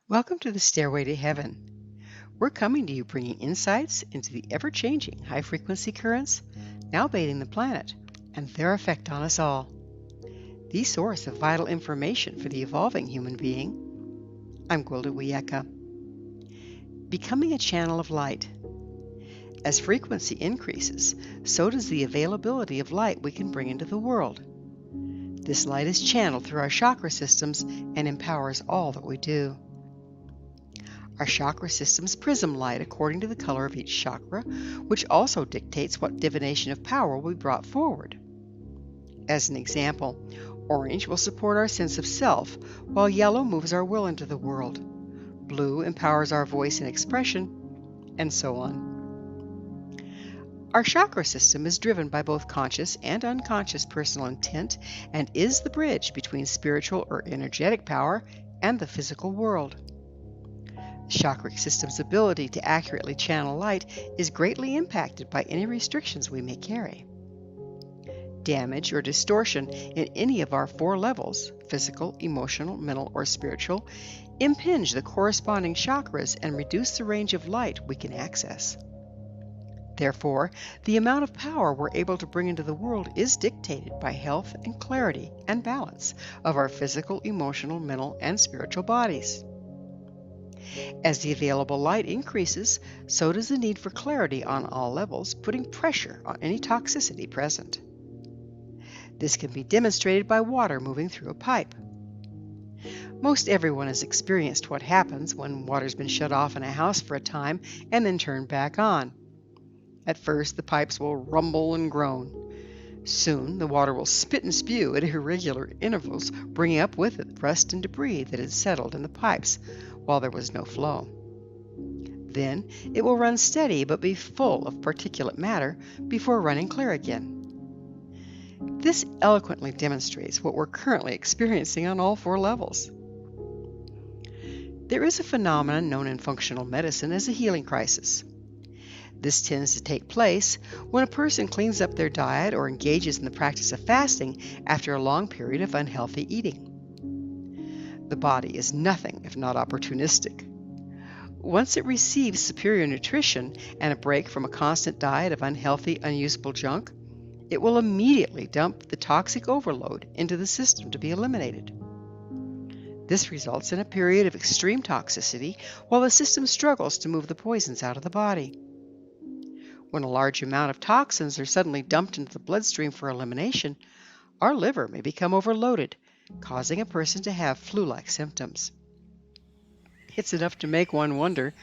Welcome to the Stairway to Heaven. We're coming to you bringing insights into the ever-changing high-frequency currents now bathing the planet and their effect on us all. The source of vital information for the evolving human being. I'm Gwilda Wiyaka. Becoming a channel of light. As frequency increases, so does the availability of light we can bring into the world. This light is channeled through our chakra systems and empowers all that we do. Our chakra systems prism light according to the color of each chakra, which also dictates what divination of power will be brought forward. As an example, orange will support our sense of self, while yellow moves our will into the world. Blue empowers our voice and expression, and so on. Our chakra system is driven by both conscious and unconscious personal intent and is the bridge between spiritual or energetic power and the physical world. The chakra system's ability to accurately channel light is greatly impacted by any restrictions we may carry. Damage or distortion in any of our four levels, physical, emotional, mental, or spiritual, impinge the corresponding chakras and reduce the range of light we can access. Therefore, the amount of power we're able to bring into the world is dictated by health and clarity and balance of our physical, emotional, mental, and spiritual bodies. As the available light increases, so does the need for clarity on all levels, putting pressure on any toxicity present. This can be demonstrated by water moving through a pipe. Most everyone has experienced what happens when water's been shut off in a house for a time and then turned back on. At first, the pipes will rumble and groan. Soon, the water will spit and spew at irregular intervals, bringing up with it rust and debris that had settled in the pipes while there was no flow. Then, it will run steady but be full of particulate matter before running clear again. This eloquently demonstrates what we're currently experiencing on all four levels. There is a phenomenon known in functional medicine as a healing crisis. This tends to take place when a person cleans up their diet or engages in the practice of fasting after a long period of unhealthy eating. The body is nothing if not opportunistic. Once it receives superior nutrition and a break from a constant diet of unhealthy, unusable junk, it will immediately dump the toxic overload into the system to be eliminated. This results in a period of extreme toxicity while the system struggles to move the poisons out of the body. When a large amount of toxins are suddenly dumped into the bloodstream for elimination, our liver may become overloaded, causing a person to have flu-like symptoms. It's enough to make one wonder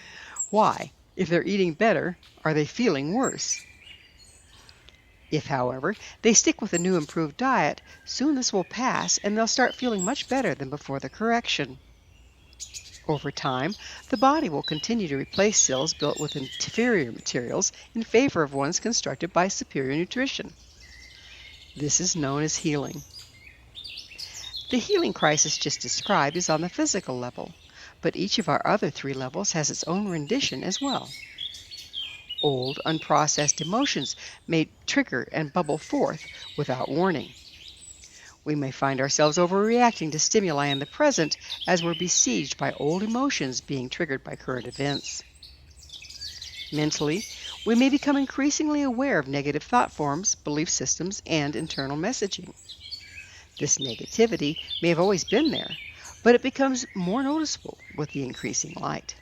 why, if they're eating better, are they feeling worse? If, however, they stick with a new improved diet, soon this will pass and they'll start feeling much better than before the correction. Over time, the body will continue to replace cells built with inferior materials in favor of ones constructed by superior nutrition. This is known as healing. The healing crisis just described is on the physical level, but each of our other three levels has its own rendition as well. Old, unprocessed emotions may trigger and bubble forth without warning. We may find ourselves overreacting to stimuli in the present as we're besieged by old emotions being triggered by current events. Mentally, we may become increasingly aware of negative thought forms, belief systems, and internal messaging. This negativity may have always been there, but it becomes more noticeable with the increasing light.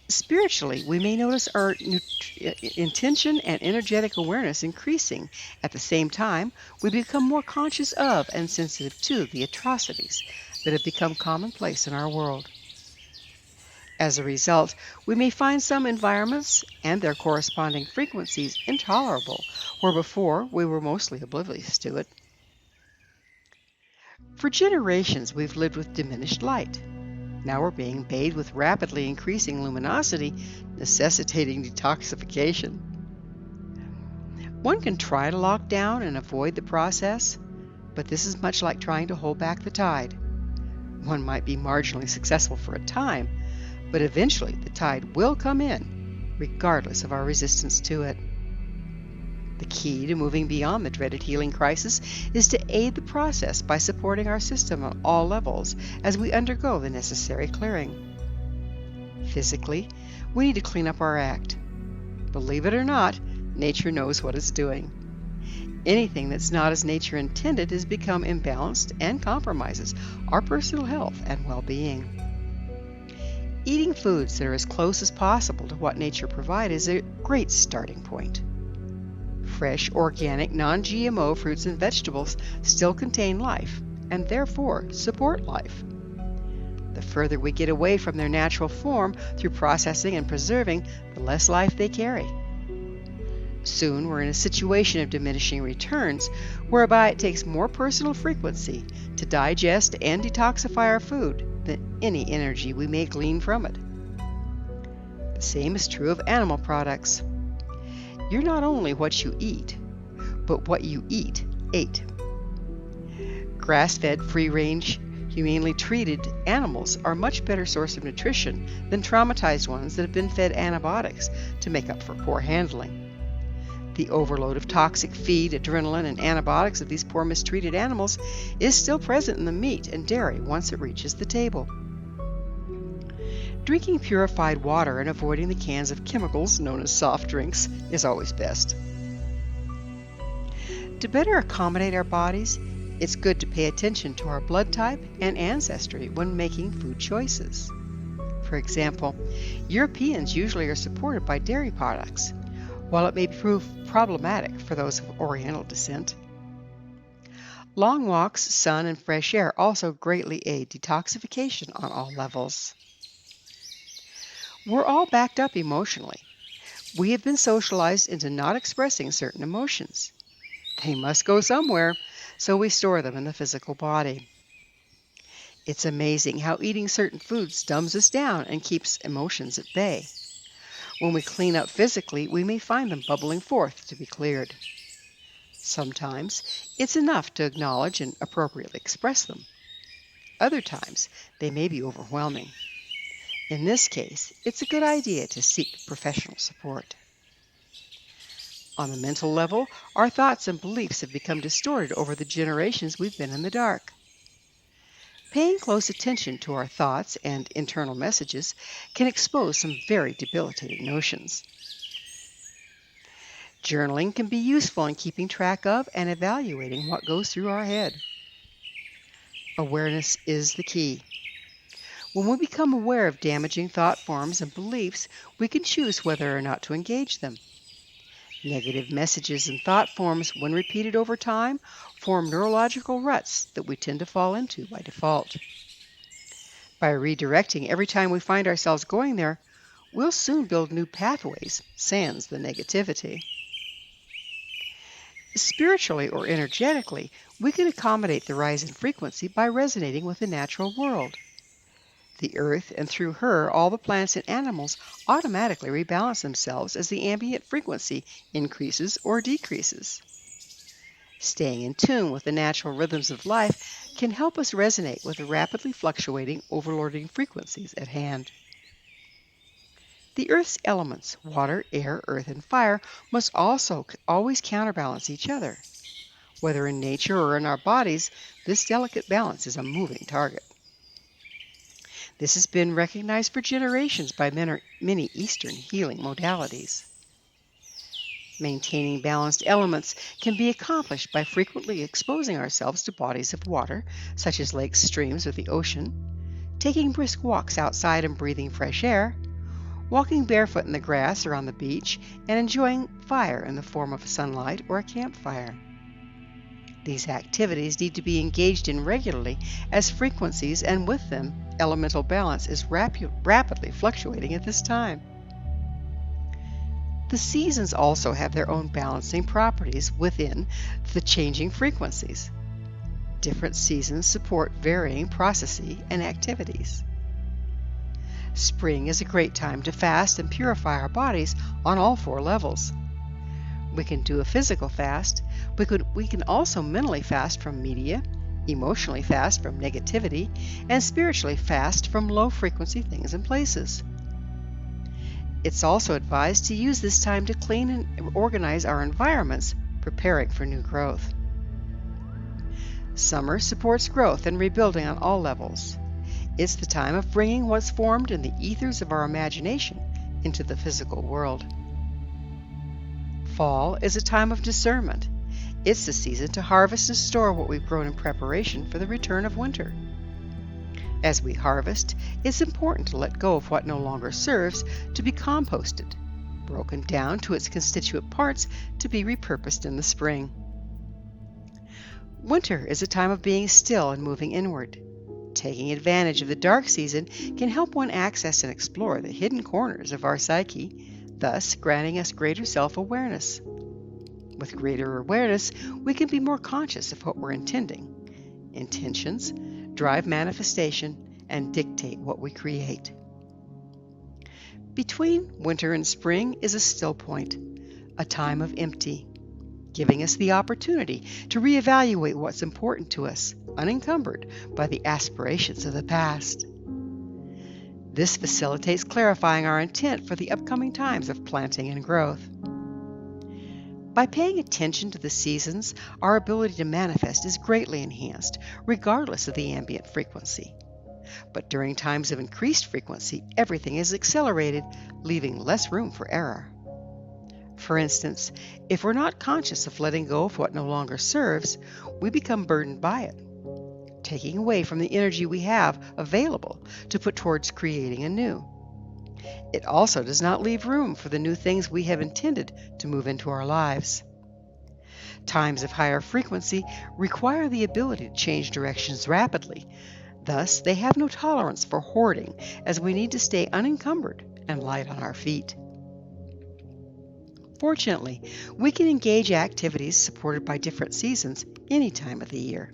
Spiritually, we may notice our intention and energetic awareness increasing. At the same time, we become more conscious of and sensitive to the atrocities that have become commonplace in our world. As a result, we may find some environments and their corresponding frequencies intolerable, where before we were mostly oblivious to it. For generations, we've lived with diminished light. Now we're being bathed with rapidly increasing luminosity, necessitating detoxification. One can try to lock down and avoid the process, but this is much like trying to hold back the tide. One might be marginally successful for a time, but eventually the tide will come in, regardless of our resistance to it. The key to moving beyond the dreaded healing crisis is to aid the process by supporting our system on all levels as we undergo the necessary clearing. Physically, we need to clean up our act. Believe it or not, nature knows what it's doing. Anything that's not as nature intended has become imbalanced and compromises our personal health and well-being. Eating foods that are as close as possible to what nature provides is a great starting point. Fresh, organic, non-GMO fruits and vegetables still contain life and therefore support life. The further we get away from their natural form through processing and preserving, the less life they carry. Soon we're in a situation of diminishing returns, whereby it takes more personal frequency to digest and detoxify our food than any energy we may glean from it. The same is true of animal products. You're not only what you eat, but what you ate. Grass-fed, free-range, humanely treated animals are a much better source of nutrition than traumatized ones that have been fed antibiotics to make up for poor handling. The overload of toxic feed, adrenaline, and antibiotics of these poor mistreated animals is still present in the meat and dairy once it reaches the table. Drinking purified water and avoiding the cans of chemicals known as soft drinks is always best. To better accommodate our bodies, it's good to pay attention to our blood type and ancestry when making food choices. For example, Europeans usually are supported by dairy products, while it may prove problematic for those of Oriental descent. Long walks, sun, and fresh air also greatly aid detoxification on all levels. We're all backed up emotionally. We have been socialized into not expressing certain emotions. They must go somewhere, so we store them in the physical body. It's amazing how eating certain foods dumbs us down and keeps emotions at bay. When we clean up physically, we may find them bubbling forth to be cleared. Sometimes it's enough to acknowledge and appropriately express them. Other times they may be overwhelming. In this case, it's a good idea to seek professional support. On the mental level, our thoughts and beliefs have become distorted over the generations we've been in the dark. Paying close attention to our thoughts and internal messages can expose some very debilitating notions. Journaling can be useful in keeping track of and evaluating what goes through our head. Awareness is the key. When we become aware of damaging thought forms and beliefs, we can choose whether or not to engage them. Negative messages and thought forms, when repeated over time, form neurological ruts that we tend to fall into by default. By redirecting every time we find ourselves going there, we'll soon build new pathways, sans the negativity. Spiritually or energetically, we can accommodate the rise in frequency by resonating with the natural world. The earth, and through her, all the plants and animals automatically rebalance themselves as the ambient frequency increases or decreases. Staying in tune with the natural rhythms of life can help us resonate with the rapidly fluctuating, overloading frequencies at hand. The Earth's elements, water, air, earth, and fire, must also always counterbalance each other. Whether in nature or in our bodies, this delicate balance is a moving target. This has been recognized for generations by many Eastern healing modalities. Maintaining balanced elements can be accomplished by frequently exposing ourselves to bodies of water, such as lakes, streams, or the ocean, taking brisk walks outside and breathing fresh air, walking barefoot in the grass or on the beach, and enjoying fire in the form of sunlight or a campfire. These activities need to be engaged in regularly, as frequencies and with them elemental balance is rapidly fluctuating at this time. The seasons also have their own balancing properties within the changing frequencies. Different seasons support varying processes and activities. Spring is a great time to fast and purify our bodies on all 4 levels. We can do a physical fast. We can also mentally fast from media, emotionally fast from negativity, and spiritually fast from low-frequency things and places. It's also advised to use this time to clean and organize our environments, preparing for new growth. Summer supports growth and rebuilding on all levels. It's the time of bringing what's formed in the ethers of our imagination into the physical world. Fall is a time of discernment. It's the season to harvest and store what we've grown in preparation for the return of winter. As we harvest, it's important to let go of what no longer serves to be composted, broken down to its constituent parts to be repurposed in the spring. Winter is a time of being still and moving inward. Taking advantage of the dark season can help one access and explore the hidden corners of our psyche, thus granting us greater self-awareness. With greater awareness, we can be more conscious of what we're intending. Intentions drive manifestation and dictate what we create. Between winter and spring is a still point, a time of empty, giving us the opportunity to reevaluate what's important to us, unencumbered by the aspirations of the past. This facilitates clarifying our intent for the upcoming times of planting and growth. By paying attention to the seasons, our ability to manifest is greatly enhanced, regardless of the ambient frequency. But during times of increased frequency, everything is accelerated, leaving less room for error. For instance, if we're not conscious of letting go of what no longer serves, we become burdened by it, taking away from the energy we have available to put towards creating anew. It also does not leave room for the new things we have intended to move into our lives. Times of higher frequency require the ability to change directions rapidly. Thus, they have no tolerance for hoarding, as we need to stay unencumbered and light on our feet. Fortunately, we can engage activities supported by different seasons any time of the year.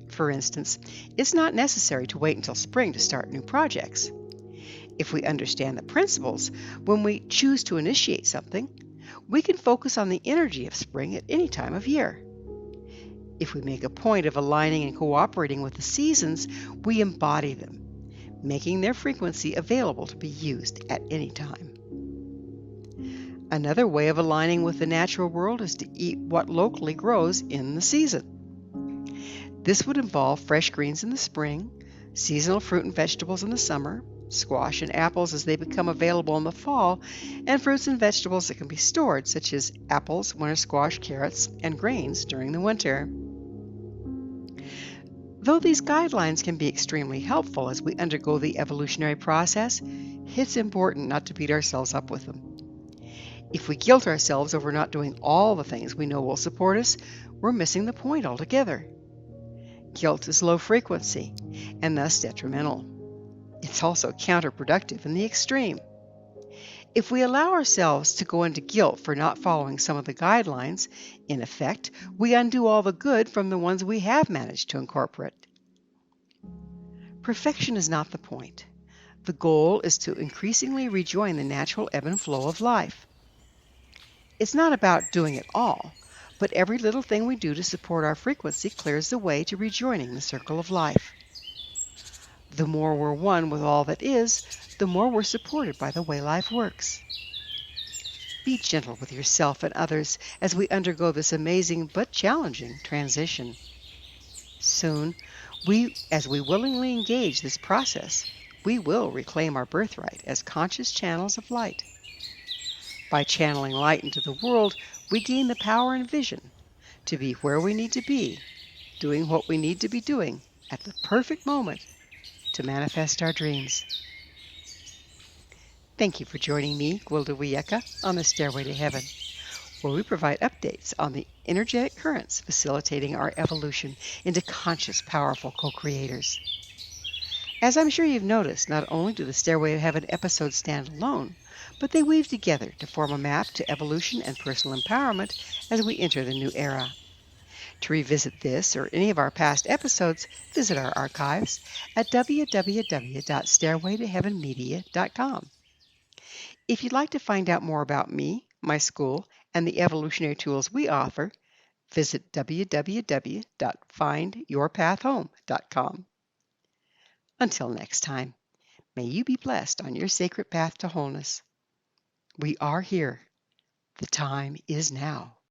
For instance, it's not necessary to wait until spring to start new projects. If we understand the principles, when we choose to initiate something, we can focus on the energy of spring at any time of year. If we make a point of aligning and cooperating with the seasons, we embody them, making their frequency available to be used at any time. Another way of aligning with the natural world is to eat what locally grows in the season. This would involve fresh greens in the spring, seasonal fruit and vegetables in the summer, squash and apples as they become available in the fall, and fruits and vegetables that can be stored, such as apples, winter squash, carrots, and grains during the winter. Though these guidelines can be extremely helpful as we undergo the evolutionary process, it's important not to beat ourselves up with them. If we guilt ourselves over not doing all the things we know will support us, we're missing the point altogether. Guilt is low frequency and thus detrimental. It's also counterproductive in the extreme. If we allow ourselves to go into guilt for not following some of the guidelines, in effect, we undo all the good from the ones we have managed to incorporate. Perfection is not the point. The goal is to increasingly rejoin the natural ebb and flow of life. It's not about doing it all, but every little thing we do to support our frequency clears the way to rejoining the circle of life. The more we're one with all that is, the more we're supported by the way life works. Be gentle with yourself and others as we undergo this amazing but challenging transition. Soon, as we willingly engage this process, we will reclaim our birthright as conscious channels of light. By channeling light into the world, we gain the power and vision to be where we need to be, doing what we need to be doing at the perfect moment to manifest our dreams. Thank you for joining me, Gwilda Wiyaka, on the Stairway to Heaven, where we provide updates on the energetic currents facilitating our evolution into conscious, powerful co-creators. As I'm sure you've noticed, not only do the Stairway to Heaven episodes stand alone, but they weave together to form a map to evolution and personal empowerment as we enter the new era. To revisit this or any of our past episodes, visit our archives at www.stairwaytoheavenmedia.com. If you'd like to find out more about me, my school, and the evolutionary tools we offer, visit www.findyourpathhome.com. Until next time, may you be blessed on your sacred path to wholeness. We are here. The time is now.